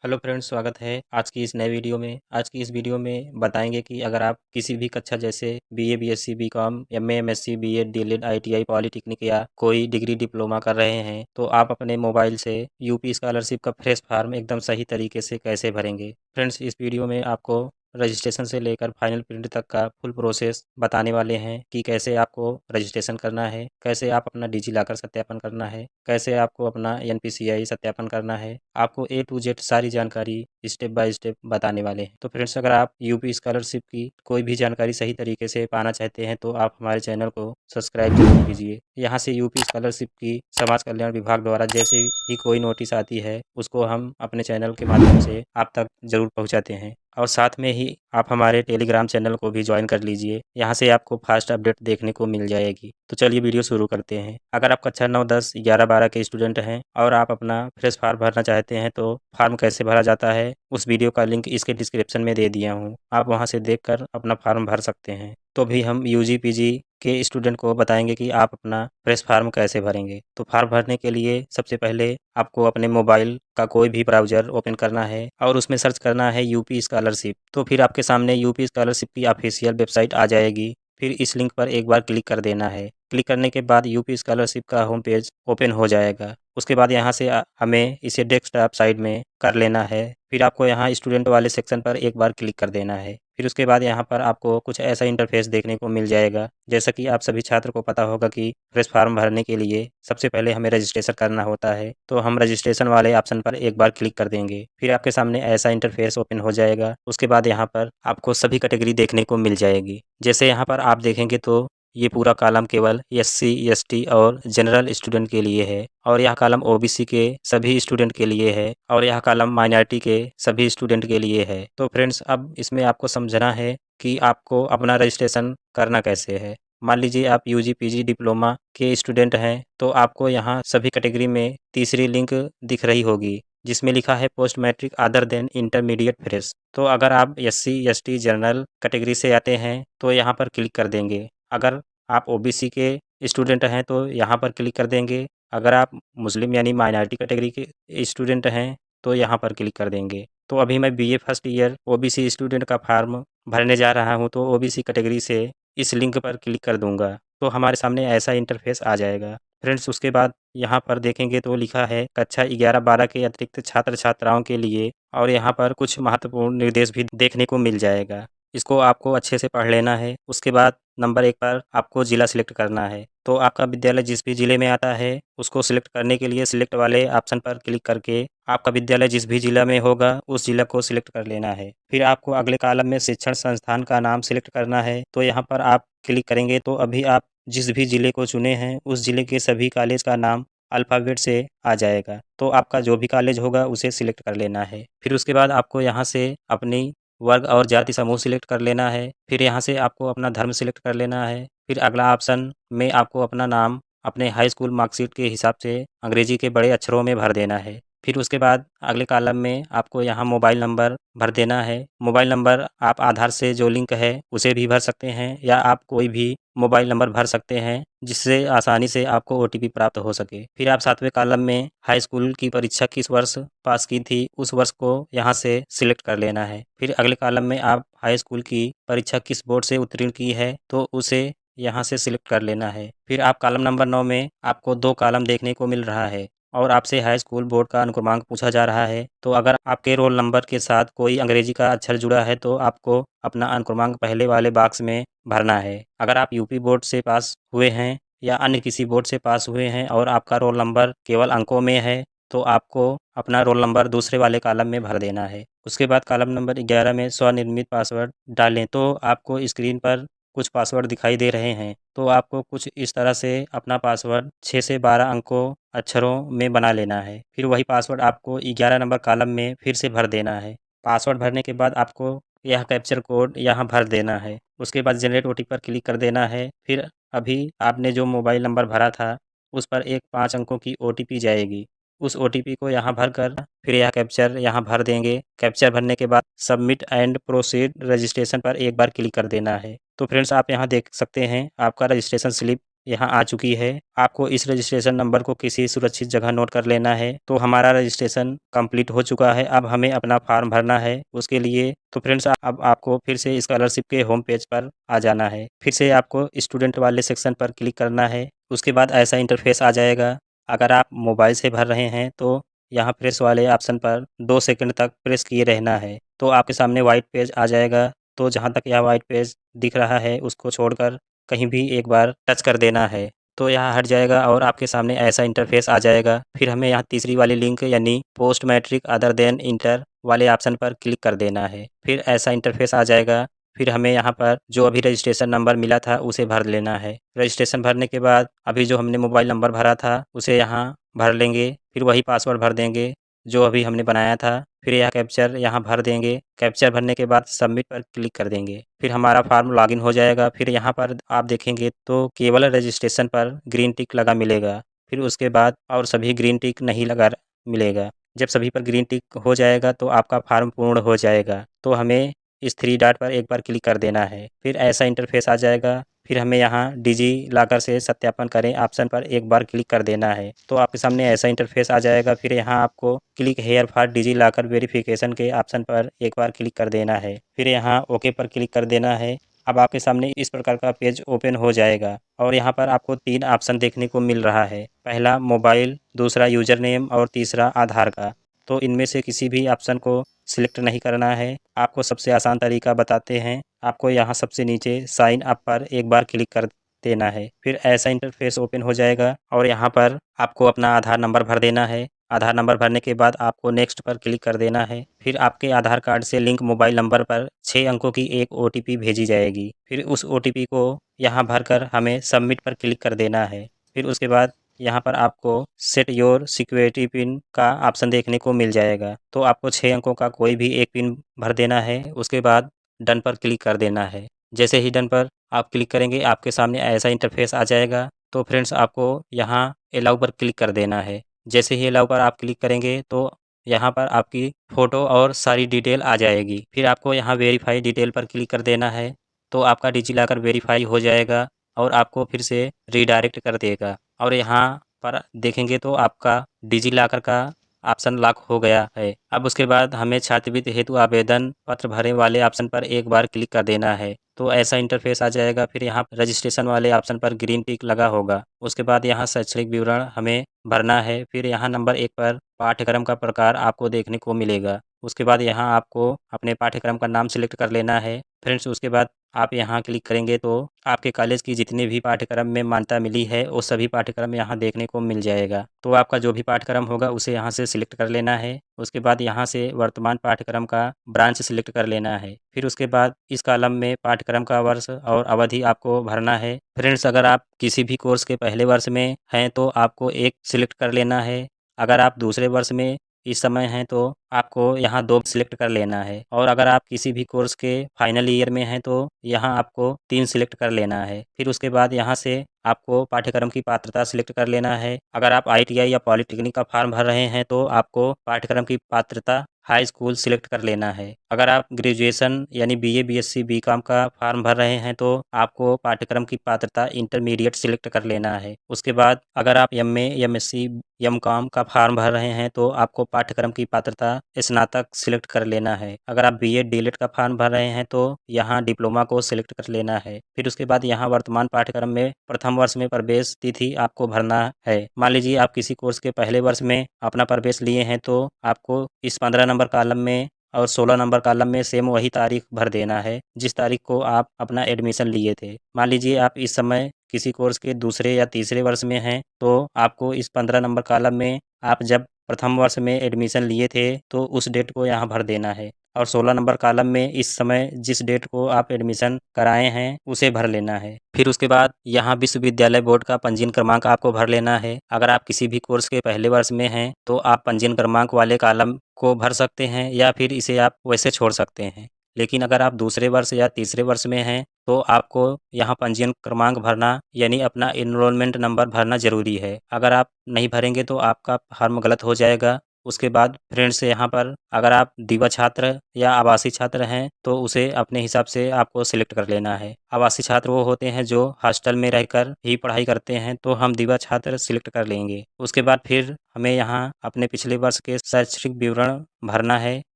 Hello friends, स्वागत है आज की इस नए वीडियो में। आज की इस वीडियो में बताएंगे कि अगर आप किसी भी कक्षा जैसे BA, BSc, BCom, MA, MSc, BEd, DElEd, ITI, polytechnic या कोई डिग्री डिप्लोमा कर रहे हैं तो आप अपने मोबाइल से यूपी स्कॉलरशिप का फ्रेश फॉर्म एकदम सही तरीके से कैसे भरेंगे। फ्रेंड्स, इस वीडियो में आपको रजिस्ट्रेशन से लेकर फाइनल प्रिंट तक का फुल प्रोसेस बताने वाले हैं कि कैसे आपको रजिस्ट्रेशन करना है, कैसे आप अपना डिजी लॉकर सत्यापन करना है, कैसे आपको अपना एनपीसीआई सत्यापन करना है। आपको ए टू जेड सारी जानकारी स्टेप बाय स्टेप बताने वाले हैं। तो फ्रेंड्स, अगर आप यूपी स्कॉलरशिप की कोई भी जानकारी सही तरीके से पाना चाहते हैं तो आप हमारे चैनल को सब्सक्राइब जरूर कीजिए। यहाँ से यूपी स्कॉलरशिप की समाज कल्याण विभाग द्वारा जैसे ही कोई नोटिस आती है उसको हम अपने चैनल के माध्यम से आप तक जरूर पहुँचाते हैं। और साथ में ही आप हमारे टेलीग्राम चैनल को भी ज्वाइन कर लीजिए। यहाँ से आपको फास्ट अपडेट देखने को मिल जाएगी। तो चलिए वीडियो शुरू करते हैं। अगर आप कक्षा 9, 10, 11, 12 के स्टूडेंट हैं और आप अपना फ्रेश फॉर्म भरना चाहते हैं तो फॉर्म कैसे भरा जाता है उस वीडियो का लिंक इसके डिस्क्रिप्शन में दे दिया हूँ। आप वहाँ से देखकर अपना फॉर्म भर सकते हैं। तो भी हम यूजी पीजी के स्टूडेंट को बताएंगे कि आप अपना फ्रेश फॉर्म कैसे भरेंगे। तो फॉर्म भरने के लिए सबसे पहले आपको अपने मोबाइल का कोई भी ब्राउज़र ओपन करना है और उसमें सर्च करना है यूपी स्कॉलरशिप। तो फिर आपके सामने यूपी स्कॉलरशिप की ऑफिशियल वेबसाइट आ जाएगी। फिर इस लिंक पर एक बार क्लिक कर देना है। क्लिक करने के बाद यूपी स्कॉलरशिप का होम पेज ओपन हो जाएगा। उसके बाद यहाँ से हमें इसे डेस्कटॉप साइड में कर लेना है। फिर आपको यहाँ स्टूडेंट वाले सेक्शन पर एक बार क्लिक कर देना है। फिर उसके बाद यहाँ पर आपको कुछ ऐसा इंटरफेस देखने को मिल जाएगा। जैसा कि आप सभी छात्र को पता होगा कि फ्रेश फॉर्म भरने के लिए सबसे पहले हमें रजिस्ट्रेशन करना होता है। तो हम रजिस्ट्रेशन वाले ऑप्शन पर एक बार क्लिक कर देंगे। फिर आपके सामने ऐसा इंटरफेस ओपन हो जाएगा। उसके बाद यहाँ पर आपको सभी कैटेगरी देखने को मिल जाएगी। जैसे यहाँ पर आप देखेंगे तो ये पूरा कॉलम केवल एससी, एसटी और जनरल स्टूडेंट के लिए है और यह कॉलम ओबीसी के सभी स्टूडेंट के लिए है और यह कॉलम माइनॉरिटी के सभी स्टूडेंट के लिए है। तो फ्रेंड्स, अब इसमें आपको समझना है कि आपको अपना रजिस्ट्रेशन करना कैसे है। मान लीजिए आप यूजी पीजी डिप्लोमा के स्टूडेंट हैं तो आपको यहाँ सभी कैटेगरी में तीसरी लिंक दिख रही होगी जिसमें लिखा है post matric other than intermediate fresh. तो अगर आप एससी, एसटी, जनरल कैटेगरी से आते हैं तो यहाँ पर क्लिक कर देंगे। अगर आप ओबीसी के स्टूडेंट हैं तो यहाँ पर क्लिक कर देंगे। अगर आप मुस्लिम यानी माइनॉरिटी कैटेगरी के स्टूडेंट हैं तो यहाँ पर क्लिक कर देंगे। तो अभी मैं BA first year OBC student का फॉर्म भरने जा रहा हूँ तो ओबीसी कैटेगरी से इस लिंक पर क्लिक कर दूंगा। तो हमारे सामने ऐसा इंटरफेस आ जाएगा। फ्रेंड्स, उसके बाद यहाँ पर देखेंगे तो लिखा है कक्षा 11-12 के अतिरिक्त छात्र छात्राओं के लिए और यहाँ पर कुछ महत्वपूर्ण निर्देश भी देखने को मिल जाएगा। इसको आपको अच्छे से पढ़ लेना है। उसके बाद नंबर 1 पर आपको ज़िला सिलेक्ट करना है। तो आपका विद्यालय जिस भी ज़िले में आता है उसको सिलेक्ट करने के लिए सिलेक्ट वाले ऑप्शन पर क्लिक करके आपका विद्यालय जिस भी ज़िला में होगा उस ज़िला को सिलेक्ट कर लेना है। फिर आपको अगले कॉलम में शिक्षण संस्थान का नाम सिलेक्ट करना है। तो यहाँ पर आप क्लिक करेंगे तो अभी आप जिस भी ज़िले को चुने हैं उस ज़िले के सभी कॉलेज का नाम अल्फ़ाबेट से आ जाएगा। तो आपका जो भी कॉलेज होगा उसे सिलेक्ट कर लेना है। फिर उसके बाद आपको यहाँ से अपनी वर्ग और जाति समूह सिलेक्ट कर लेना है। फिर यहाँ से आपको अपना धर्म सिलेक्ट कर लेना है। फिर अगला ऑप्शन में आपको अपना नाम अपने हाई स्कूल मार्कशीट के हिसाब से अंग्रेजी के बड़े अक्षरों में भर देना है। फिर उसके बाद अगले कॉलम में आपको यहाँ मोबाइल नंबर भर देना है। मोबाइल नंबर आप आधार से जो लिंक है उसे भी भर सकते हैं या आप कोई भी मोबाइल नंबर भर सकते हैं जिससे आसानी से आपको ओटीपी प्राप्त हो सके। फिर आप 7वें कॉलम में हाई स्कूल की परीक्षा किस वर्ष पास की थी उस वर्ष को यहाँ से सिलेक्ट कर लेना है। फिर अगले कॉलम में आप हाई स्कूल की परीक्षा किस बोर्ड से उत्तीर्ण की है तो उसे यहाँ से सिलेक्ट कर लेना है। फिर आप कॉलम नंबर 9 में आपको 2 कॉलम देखने को मिल रहा है और आपसे हाई स्कूल बोर्ड का अनुक्रमांक पूछा जा रहा है। तो अगर आपके रोल नंबर के साथ कोई अंग्रेजी का अक्षर जुड़ा है तो आपको अपना अनुक्रमांक पहले वाले बॉक्स में भरना है। अगर आप यूपी बोर्ड से पास हुए हैं या अन्य किसी बोर्ड से पास हुए हैं और आपका रोल नंबर केवल अंकों में है तो आपको अपना रोल नंबर दूसरे वाले कॉलम में भर देना है। उसके बाद कॉलम नंबर 11 में स्वनिर्मित पासवर्ड डालें। तो आपको स्क्रीन पर कुछ पासवर्ड दिखाई दे रहे हैं। तो आपको कुछ इस तरह से अपना पासवर्ड 6 से 12 अंकों अक्षरों में बना लेना है। फिर वही पासवर्ड आपको 11 नंबर कॉलम में फिर से भर देना है। पासवर्ड भरने के बाद आपको यह कैप्चर कोड यहाँ भर देना है। उसके बाद जनरेट ओटीपी पर क्लिक कर देना है। फिर अभी आपने जो मोबाइल नंबर भरा था उस पर एक 5 अंकों की ओटीपी जाएगी। उस ओटीपी को यहाँ भरकर फिर यह कैप्चर यहाँ भर देंगे। कैप्चर भरने के बाद सबमिट एंड प्रोसीड रजिस्ट्रेशन पर एक बार क्लिक कर देना है। तो फ्रेंड्स, आप यहाँ देख सकते हैं आपका रजिस्ट्रेशन स्लिप यहाँ आ चुकी है। आपको इस रजिस्ट्रेशन नंबर को किसी सुरक्षित जगह नोट कर लेना है। तो हमारा रजिस्ट्रेशन कंप्लीट हो चुका है। अब हमें अपना फॉर्म भरना है। उसके लिए तो फ्रेंड्स अब आपको फिर से स्कॉलरशिप के होम पेज पर आ जाना है। फिर से आपको स्टूडेंट वाले सेक्शन पर क्लिक करना है। उसके बाद ऐसा इंटरफेस आ जाएगा। अगर आप मोबाइल से भर रहे हैं तो यहाँ प्रेस वाले ऑप्शन पर 2 सेकंड तक प्रेस किए रहना है। तो आपके सामने व्हाइट पेज आ जाएगा। तो जहाँ तक यह व्हाइट पेज दिख रहा है उसको छोड़कर कहीं भी एक बार टच कर देना है। तो यह हट जाएगा और आपके सामने ऐसा इंटरफेस आ जाएगा। फिर हमें यहाँ तीसरी वाली लिंक यानी post matric other than inter वाले ऑप्शन पर क्लिक कर देना है। फिर ऐसा इंटरफेस आ जाएगा। फिर हमें यहाँ पर जो अभी रजिस्ट्रेशन नंबर मिला था उसे भर लेना है। रजिस्ट्रेशन भरने के बाद अभी जो हमने मोबाइल नंबर भरा था उसे यहाँ भर लेंगे। फिर वही पासवर्ड भर देंगे जो अभी हमने बनाया था। फिर यह कैप्चर यहाँ भर देंगे। कैप्चर भरने के बाद सबमिट पर क्लिक कर देंगे। फिर हमारा फॉर्म लॉगिन हो जाएगा। फिर यहाँ पर आप देखेंगे तो केवल रजिस्ट्रेशन पर ग्रीन टिक लगा मिलेगा। फिर उसके बाद और सभी ग्रीन टिक नहीं लगा मिलेगा। जब सभी पर ग्रीन टिक हो जाएगा तो आपका फॉर्म पूर्ण हो जाएगा। तो हमें इस 3 डॉट पर एक बार क्लिक कर देना है। फिर ऐसा इंटरफेस आ जाएगा। फिर हमें यहाँ डिजी लॉकर से सत्यापन करें ऑप्शन पर एक बार क्लिक कर देना है। तो आपके सामने ऐसा इंटरफेस आ जाएगा। फिर यहाँ आपको click here for DigiLocker verification के ऑप्शन पर एक बार क्लिक कर देना है। फिर यहाँ ओके पर क्लिक कर देना है। अब आपके सामने इस प्रकार का पेज ओपन हो जाएगा और यहाँ पर आपको 3 ऑप्शन देखने को मिल रहा है। पहला मोबाइल, दूसरा यूजर नेम और तीसरा आधार का। तो इनमें से किसी भी ऑप्शन को सिलेक्ट नहीं करना है। आपको सबसे आसान तरीका बताते हैं। आपको यहाँ सबसे नीचे साइन अप पर एक बार क्लिक कर देना है। फिर ऐसा इंटरफेस ओपन हो जाएगा और यहाँ पर आपको अपना आधार नंबर भर देना है। आधार नंबर भरने के बाद आपको नेक्स्ट पर क्लिक कर देना है। फिर आपके आधार कार्ड से लिंक मोबाइल नंबर पर 6 अंकों की एक OTP भेजी जाएगी। फिर उस OTP को यहाँ भरकर हमें सबमिट पर क्लिक कर देना है। फिर उसके बाद यहाँ पर आपको सेट योर सिक्योरिटी पिन का ऑप्शन देखने को मिल जाएगा। तो आपको 6 अंकों का कोई भी एक पिन भर देना है। उसके बाद डन पर क्लिक कर देना है। जैसे ही डन पर आप क्लिक करेंगे आपके सामने ऐसा इंटरफेस आ जाएगा। तो फ्रेंड्स आपको यहाँ अलाउ पर क्लिक कर देना है। जैसे ही अलाउ पर आप क्लिक करेंगे तो यहाँ पर आपकी फ़ोटो और सारी डिटेल आ जाएगी। फिर आपको यहाँ वेरीफाई डिटेल पर क्लिक कर देना है। तो आपका डिजिलॉकर वेरीफाई हो जाएगा और आपको फिर से रीडायरेक्ट कर देगा। और यहाँ पर देखेंगे तो आपका डिजिलॉकर का ऑप्शन लॉक हो गया है। अब उसके बाद हमें छात्रवृत्ति हेतु आवेदन पत्र भरने वाले ऑप्शन पर एक बार क्लिक कर देना है। तो ऐसा इंटरफेस आ जाएगा। फिर यहाँ रजिस्ट्रेशन वाले ऑप्शन पर ग्रीन टिक लगा होगा। उसके बाद यहाँ शैक्षणिक विवरण हमें भरना है। फिर यहाँ नंबर 1 पर पाठ्यक्रम का प्रकार आपको देखने को मिलेगा। उसके बाद यहाँ आपको अपने पाठ्यक्रम का नाम सिलेक्ट कर लेना है। फ्रेंड्स उसके बाद आप यहाँ क्लिक करेंगे तो आपके कॉलेज की जितने भी पाठ्यक्रम में मान्यता मिली है वो सभी पाठ्यक्रम यहाँ देखने को मिल जाएगा। तो आपका जो भी पाठ्यक्रम होगा उसे यहाँ से सिलेक्ट कर लेना है। उसके बाद यहाँ से वर्तमान पाठ्यक्रम का ब्रांच सिलेक्ट कर लेना है। फिर उसके बाद इस कॉलम में पाठ्यक्रम का वर्ष और अवधि आपको भरना है। फ्रेंड्स अगर आप किसी भी कोर्स के पहले वर्ष में हैं तो आपको 1 सिलेक्ट कर लेना है। अगर आप दूसरे वर्ष में इस समय हैं तो आपको यहाँ 2 सिलेक्ट कर लेना है। और अगर आप किसी भी कोर्स के फाइनल ईयर में हैं तो यहाँ आपको 3 सिलेक्ट कर लेना है। फिर उसके बाद यहाँ से आपको पाठ्यक्रम की पात्रता सिलेक्ट कर लेना है। अगर आप ITI या पॉलिटेक्निक का फॉर्म भर रहे हैं तो आपको पाठ्यक्रम की पात्रता हाई स्कूल सिलेक्ट कर लेना है। अगर आप ग्रेजुएशन यानी BA BSc BCom का फॉर्म भर रहे हैं तो आपको पाठ्यक्रम की पात्रता इंटरमीडिएट सिलेक्ट कर लेना है। उसके बाद अगर आप MA MSc MCom का फॉर्म भर रहे हैं तो आपको पाठ्यक्रम की पात्रता स्नातक सिलेक्ट कर लेना है। अगर आप BEd DLED का फॉर्म भर रहे हैं तो यहाँ डिप्लोमा को सिलेक्ट कर लेना है। फिर उसके बाद यहाँ वर्तमान पाठ्यक्रम में प्रथम वर्ष में प्रवेश तिथि आपको भरना है। मान लीजिए आप किसी कोर्स के पहले वर्ष में अपना प्रवेश लिए हैं तो आपको इस 15 नंबर कॉलम में और 16 नंबर कॉलम में सेम वही तारीख भर देना है जिस तारीख को आप अपना एडमिशन लिए थे। मान लीजिए आप इस समय किसी कोर्स के दूसरे या तीसरे वर्ष में हैं तो आपको इस 15 नंबर कॉलम में आप जब प्रथम वर्ष में एडमिशन लिए थे तो उस डेट को यहाँ भर देना है। और 16 नंबर कॉलम में इस समय जिस डेट को आप एडमिशन कराए हैं उसे भर लेना है। फिर उसके बाद यहाँ विश्वविद्यालय बोर्ड का पंजीयन क्रमांक आपको भर लेना है। अगर आप किसी भी कोर्स के पहले वर्ष में हैं तो आप पंजीयन क्रमांक वाले कॉलम को भर सकते हैं या फिर इसे आप वैसे छोड़ सकते हैं। लेकिन अगर आप दूसरे वर्ष या तीसरे वर्ष में हैं तो आपको यहाँ पंजीयन क्रमांक भरना यानी अपना एनरोलमेंट नंबर भरना ज़रूरी है। अगर आप नहीं भरेंगे तो आपका फॉर्म गलत हो जाएगा उसके बाद फ्रेंड्स यहाँ पर अगर आप दिवा छात्र या आवासीय छात्र हैं तो उसे अपने हिसाब से आपको सिलेक्ट कर लेना है। आवासीय छात्र वो होते हैं जो हॉस्टल में रहकर ही पढ़ाई करते हैं, तो हम दिवा छात्र सिलेक्ट कर लेंगे। उसके बाद फिर हमें यहाँ अपने पिछले वर्ष के शैक्षणिक विवरण भरना है।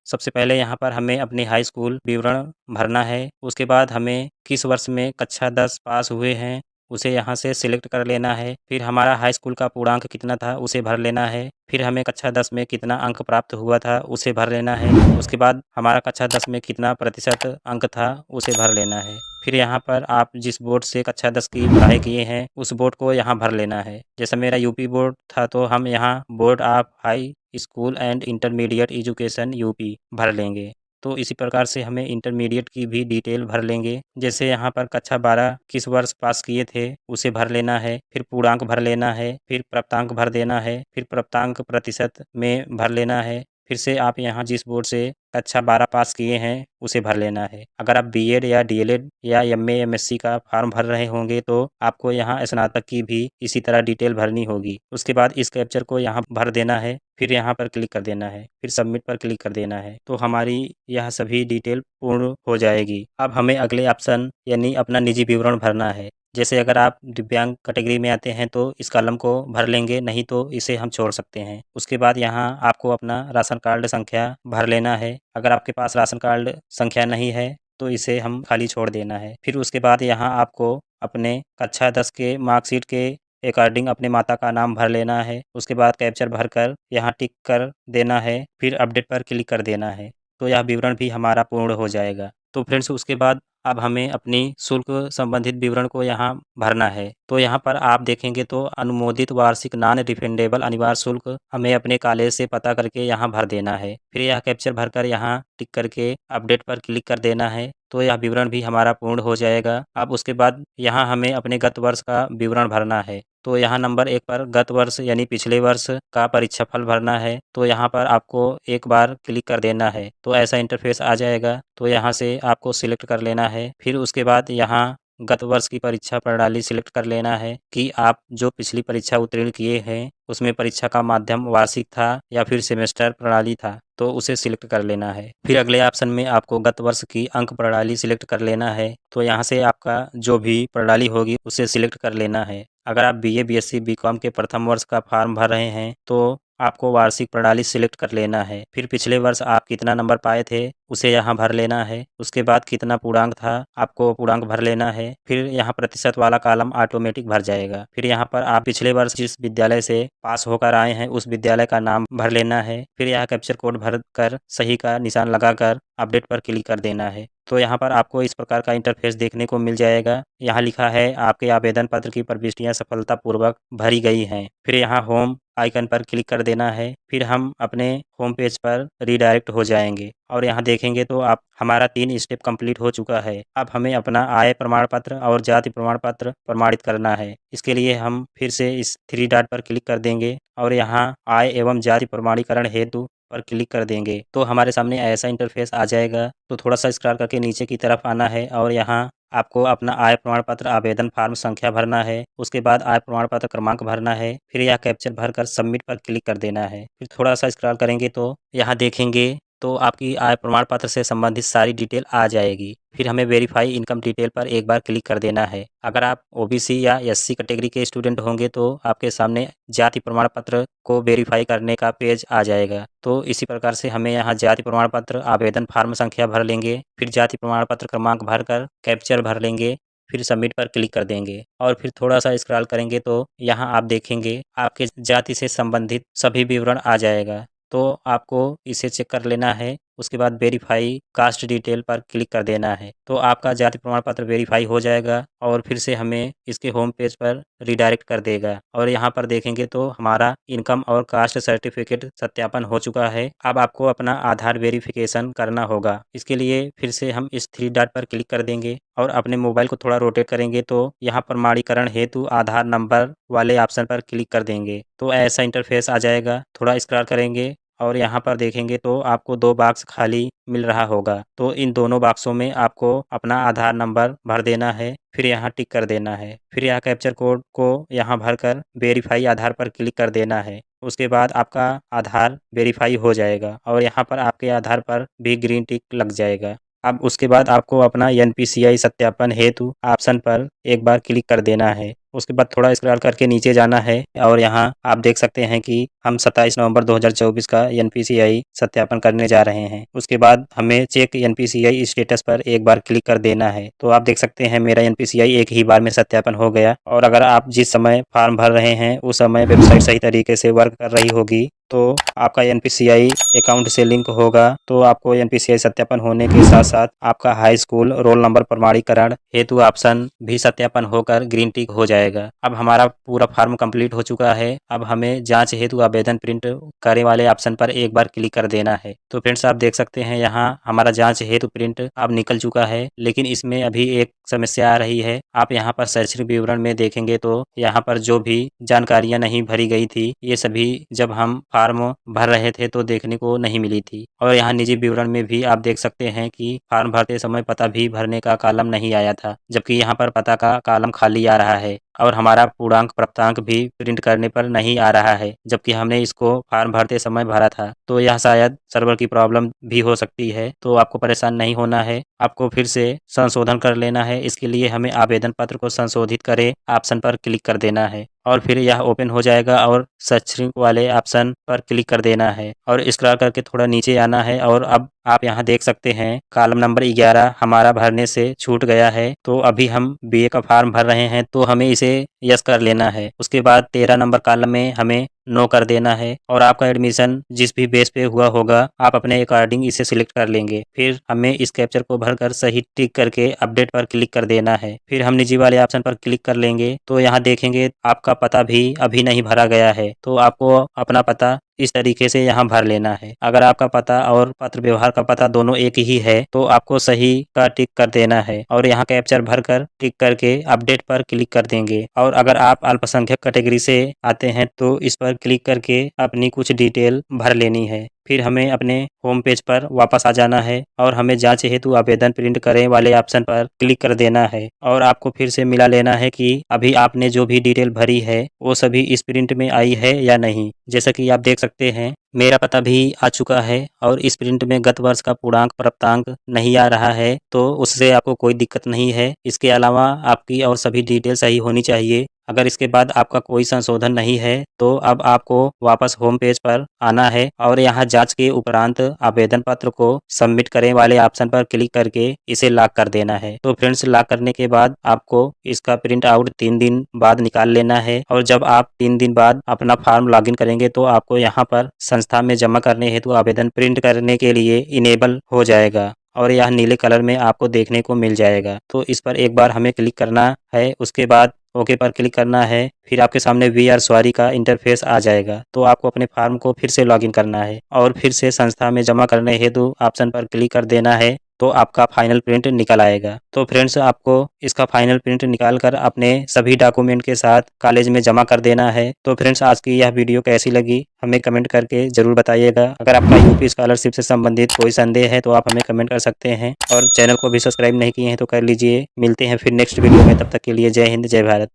सबसे पहले यहाँ पर हमें अपनी हाई स्कूल विवरण भरना है। उसके बाद हमें किस वर्ष में कक्षा 10 पास हुए हैं उसे यहाँ से सिलेक्ट कर लेना है। फिर हमारा हाई स्कूल का पूर्णांक कितना था उसे भर लेना है। फिर हमें कक्षा 10 में कितना अंक प्राप्त हुआ था उसे भर लेना है। उसके बाद हमारा कक्षा 10 में कितना प्रतिशत अंक था उसे भर लेना है। फिर यहाँ पर आप जिस बोर्ड से कक्षा 10 की पढ़ाई किए हैं उस बोर्ड को यहाँ भर लेना है। जैसे मेरा यूपी बोर्ड था तो हम यहाँ board of high school and intermediate education UP भर लेंगे। तो इसी प्रकार से हमें इंटरमीडिएट की भी डिटेल भर लेंगे। जैसे यहाँ पर कक्षा 12 किस वर्ष पास किए थे उसे भर लेना है। फिर पूर्णांक भर लेना है। फिर प्राप्तांक भर देना है। फिर प्राप्तांक प्रतिशत में भर लेना है। फिर से आप यहाँ जिस बोर्ड से कक्षा 12 पास किए हैं उसे भर लेना है। अगर आप बीएड या डीएलएड या एमए एमएससी का फॉर्म भर रहे होंगे तो आपको यहाँ स्नातक की भी इसी तरह डिटेल भरनी होगी। उसके बाद इस कैप्चर को यहाँ भर देना है। फिर यहाँ पर क्लिक कर देना है। फिर सबमिट पर क्लिक कर देना है। तो हमारी यह सभी डिटेल पूर्ण हो जाएगी। अब हमें अगले ऑप्शन यानी अपना निजी विवरण भरना है। जैसे अगर आप दिव्यांग कैटेगरी में आते हैं तो इस कॉलम को भर लेंगे, नहीं तो इसे हम छोड़ सकते हैं। उसके बाद यहाँ आपको अपना राशन कार्ड संख्या भर लेना है। अगर आपके पास राशन कार्ड संख्या नहीं है तो इसे हम खाली छोड़ देना है। फिर उसके बाद यहाँ आपको अपने कक्षा 10 के मार्कशीट के अकॉर्डिंग अपने माता का नाम भर लेना है। उसके बाद कैप्चर भरकर यहाँ टिक कर देना है। फिर अपडेट पर क्लिक कर देना है। तो यह विवरण भी हमारा पूर्ण हो जाएगा। तो फ्रेंड्स उसके बाद अब हमें अपनी शुल्क संबंधित विवरण को यहाँ भरना है। तो यहाँ पर आप देखेंगे तो अनुमोदित वार्षिक नॉन रिफंडेबल अनिवार्य शुल्क हमें अपने कॉलेज से पता करके यहाँ भर देना है। फिर यह कैप्चर भरकर यहाँ टिक करके अपडेट पर क्लिक कर देना है। तो यह विवरण भी हमारा पूर्ण हो जाएगा। अब उसके बाद यहाँ हमें अपने गत वर्ष का विवरण भरना है। तो यहाँ नंबर 1 पर गत वर्ष यानी पिछले वर्ष का परीक्षाफल भरना है। तो यहाँ पर आपको एक बार क्लिक कर देना है। तो ऐसा इंटरफेस आ जाएगा। तो यहाँ से आपको सिलेक्ट कर लेना है। फिर उसके बाद यहाँ गत वर्ष की परीक्षा प्रणाली सिलेक्ट कर लेना है कि आप जो पिछली परीक्षा उत्तीर्ण किए हैं उसमें परीक्षा का माध्यम वार्षिक था या फिर सेमेस्टर प्रणाली था, तो उसे सिलेक्ट कर लेना है। फिर अगले ऑप्शन में आपको गत वर्ष की अंक प्रणाली सिलेक्ट कर लेना है। तो यहाँ से आपका जो भी प्रणाली होगी उसे सिलेक्ट कर लेना है। अगर आप बीए बीएससी बीकॉम के प्रथम वर्ष का फॉर्म भर रहे हैं तो आपको वार्षिक प्रणाली सिलेक्ट कर लेना है। फिर पिछले वर्ष आप कितना नंबर पाए थे उसे यहाँ भर लेना है। उसके बाद कितना पूर्णांक था आपको पूर्णांक भर लेना है। फिर यहाँ प्रतिशत वाला कॉलम ऑटोमेटिक भर जाएगा। फिर यहाँ पर आप पिछले वर्ष जिस विद्यालय से पास होकर आए हैं उस विद्यालय का नाम भर लेना है। फिर यहाँ कैप्चर कोड भर कर सही का निशान लगाकर अपडेट पर क्लिक कर देना है। तो यहाँ पर आपको इस प्रकार का इंटरफेस देखने को मिल जाएगा। यहाँ लिखा है आपके आवेदन पत्र की प्रविष्टियाँ सफलतापूर्वक भरी गई हैं। फिर यहाँ होम आइकन पर क्लिक कर देना है। फिर हम अपने होम पेज पर रीडायरेक्ट हो जाएंगे और यहाँ देखेंगे तो आप हमारा 3 स्टेप कंप्लीट हो चुका है। अब हमें अपना आय प्रमाण पत्र और जाति प्रमाण पत्र प्रमाणित करना है। इसके लिए हम फिर से इस 3 डॉट पर क्लिक कर देंगे और यहाँ आय एवं जाति प्रमाणीकरण हेतु पर क्लिक कर देंगे। तो हमारे सामने ऐसा इंटरफेस आ जाएगा। तो थोड़ा सा स्क्रॉल करके नीचे की तरफ आना है और यहाँ आपको अपना आय प्रमाण पत्र आवेदन फॉर्म संख्या भरना है। उसके बाद आय प्रमाण पत्र क्रमांक भरना है। फिर यह कैप्चर भरकर सबमिट पर क्लिक कर देना है। फिर थोड़ा सा स्क्रॉल करेंगे तो यहाँ देखेंगे तो आपकी आय प्रमाण पत्र से संबंधित सारी डिटेल आ जाएगी। फिर हमें वेरीफाई इनकम डिटेल पर एक बार क्लिक कर देना है। अगर आप ओबीसी या एससी कैटेगरी के स्टूडेंट होंगे तो आपके सामने जाति प्रमाण पत्र को वेरीफाई करने का पेज आ जाएगा। तो इसी प्रकार से हमें यहाँ जाति प्रमाण पत्र आवेदन फॉर्म संख्या भर लेंगे। फिर जाति प्रमाण पत्र क्रमांक भरकर कैप्चर भर लेंगे। फिर सबमिट पर क्लिक कर देंगे और फिर थोड़ा सा स्क्रॉल करेंगे तो यहाँ आप देखेंगे आपके जाति से संबंधित सभी विवरण आ जाएगा। तो आपको इसे चेक कर लेना है। उसके बाद वेरीफाई कास्ट डिटेल पर क्लिक कर देना है। तो आपका जाति प्रमाण पत्र वेरीफाई हो जाएगा और फिर से हमें इसके होम पेज पर रिडायरेक्ट कर देगा और यहाँ पर देखेंगे तो हमारा इनकम और कास्ट सर्टिफिकेट सत्यापन हो चुका है। अब आपको अपना आधार वेरिफिकेशन करना होगा। इसके लिए फिर से हम इस 3 डॉट पर क्लिक कर देंगे और अपने मोबाइल को थोड़ा रोटेट करेंगे तो यहाँ प्रमाणीकरण हेतु आधार नंबर वाले ऑप्शन पर क्लिक कर देंगे। तो ऐसा इंटरफेस आ जाएगा। थोड़ा स्क्रॉल करेंगे और यहाँ पर देखेंगे तो आपको 2 बॉक्स खाली मिल रहा होगा। तो इन दोनों बॉक्सों में आपको अपना आधार नंबर भर देना है, फिर यहाँ टिक कर देना है। फिर यहाँ कैप्चर कोड को यहाँ भरकर वेरीफाई आधार पर क्लिक कर देना है। उसके बाद आपका आधार वेरीफाई हो जाएगा और यहाँ पर आपके आधार पर भी ग्रीन टिक लग जाएगा। अब उसके बाद आपको अपना एनपीसीआई सत्यापन हेतु ऑप्शन पर एक बार क्लिक कर देना है। उसके बाद थोड़ा स्क्रॉल करके नीचे जाना है और यहाँ आप देख सकते हैं कि हम 27 नवंबर 2024 का एनपीसीआई सत्यापन करने जा रहे हैं। उसके बाद हमें चेक एनपीसीआई स्टेटस पर एक बार क्लिक कर देना है। तो आप देख सकते हैं मेरा एनपीसीआई एक ही बार में सत्यापन हो गया। और अगर आप जिस समय फॉर्म भर रहे हैं उस समय वेबसाइट सही तरीके से वर्क कर रही होगी तो आपका एनपीसीआई अकाउंट से लिंक होगा, तो आपको एनपीसीआई सत्यापन होने के साथ साथ आपका हाई स्कूल रोल नंबर प्रमाणीकरण हेतु ऑप्शन भी सत्यापन होकर ग्रीन टिक हो जाएगा। अब हमारा पूरा फॉर्म कंप्लीट हो चुका है। अब हमें जांच हेतु आवेदन प्रिंट करे वाले ऑप्शन पर एक बार क्लिक कर देना है। तो फ्रेंड्स आप देख सकते हैं यहाँ हमारा जांच हेतु प्रिंट अब निकल चुका है, लेकिन इसमें अभी एक समस्या आ रही है। आप यहाँ पर शैक्षणिक विवरण में देखेंगे तो यहाँ पर जो भी जानकारियां नहीं भरी गई थी ये सभी जब हम फॉर्म भर रहे थे तो देखने को नहीं मिली थी। और यहाँ निजी विवरण में भी आप देख सकते हैं कि फॉर्म भरते समय पता भी भरने का कॉलम नहीं आया था, जबकि यहाँ पर पता का कॉलम खाली आ रहा है और हमारा पूर्णांक प्राप्तांक भी प्रिंट करने पर नहीं आ रहा है, जबकि हमने इसको फॉर्म भरते समय भरा था। तो यह शायद सर्वर की प्रॉब्लम भी हो सकती है, तो आपको परेशान नहीं होना है। आपको फिर से संशोधन कर लेना है। इसके लिए हमें आवेदन पत्र को संशोधित करें ऑप्शन पर क्लिक कर देना है और फिर यह ओपन हो जाएगा और शैक्षणिक वाले ऑप्शन पर क्लिक कर देना है और स्क्रॉल करके थोड़ा नीचे आना है। और अब आप यहाँ देख सकते हैं कॉलम नंबर 11 हमारा भरने से छूट गया है। तो अभी हम बीए का फॉर्म भर रहे हैं तो हमें इसे यस कर लेना है। उसके बाद 13 नंबर कॉलम में हमें नो कर देना है और आपका एडमिशन जिस भी बेस पे हुआ होगा आप अपने अकॉर्डिंग इसे सिलेक्ट कर लेंगे। फिर हमें इस कैप्चर को भरकर सही टिक करके अपडेट पर क्लिक कर देना है। फिर हम निजी वाले ऑप्शन पर क्लिक कर लेंगे तो यहाँ देखेंगे आपका पता भी अभी नहीं भरा गया है, तो आपको अपना पता इस तरीके से यहाँ भर लेना है। अगर आपका पता और पत्र व्यवहार का पता दोनों एक ही है तो आपको सही का टिक कर देना है और यहाँ कैप्चर भरकर टिक करके अपडेट पर क्लिक कर देंगे। और अगर आप अल्पसंख्यक कैटेगरी से आते हैं तो इस पर क्लिक करके अपनी कुछ डिटेल भर लेनी है। फिर हमें अपने होम पेज पर वापस आ जाना है और हमें जांच हेतु आवेदन प्रिंट करें वाले ऑप्शन पर क्लिक कर देना है और आपको फिर से मिला लेना है कि अभी आपने जो भी डिटेल भरी है वो सभी इस प्रिंट में आई है या नहीं। जैसा कि आप देख सकते हैं मेरा पता भी आ चुका है और इस प्रिंट में गत वर्ष का पूर्णांक प्राप्तांक नहीं आ रहा है, तो उससे आपको कोई दिक्कत नहीं है। इसके अलावा आपकी और सभी डिटेल सही होनी चाहिए। अगर इसके बाद आपका कोई संशोधन नहीं है तो अब आपको वापस होम पेज पर आना है और यहाँ जांच के उपरांत आवेदन पत्र को सबमिट करें वाले ऑप्शन पर क्लिक करके इसे लॉक कर देना है। तो फ्रेंड्स लॉक करने के बाद आपको इसका प्रिंट आउट 3 दिन बाद निकाल लेना है और जब आप 3 दिन बाद अपना फॉर्म लॉगिन करेंगे तो आपको यहाँ पर संस्था में जमा करने हेतु आवेदन प्रिंट करने के लिए इनेबल हो जाएगा और यह नीले कलर में आपको देखने को मिल जाएगा। तो इस पर एक बार हमें क्लिक करना है, उसके बाद ओके पर क्लिक करना है। फिर आपके सामने वी आर सॉरी का इंटरफेस आ जाएगा, तो आपको अपने फॉर्म को फिर से लॉगिन करना है और फिर से संस्था में जमा करने हेतु ऑप्शन पर क्लिक कर देना है, तो आपका फाइनल प्रिंट निकल आएगा। तो फ्रेंड्स आपको इसका फाइनल प्रिंट निकाल कर अपने सभी डॉक्यूमेंट के साथ कॉलेज में जमा कर देना है। तो फ्रेंड्स आज की यह वीडियो कैसी लगी हमें कमेंट करके जरूर बताइएगा। अगर आपका यूपी स्कॉलरशिप से संबंधित कोई संदेह है तो आप हमें कमेंट कर सकते हैं और चैनल को भी सब्सक्राइब नहीं किए हैं तो कर लीजिए। मिलते हैं फिर नेक्स्ट वीडियो में, तब तक के लिए जय हिंद जय भारत।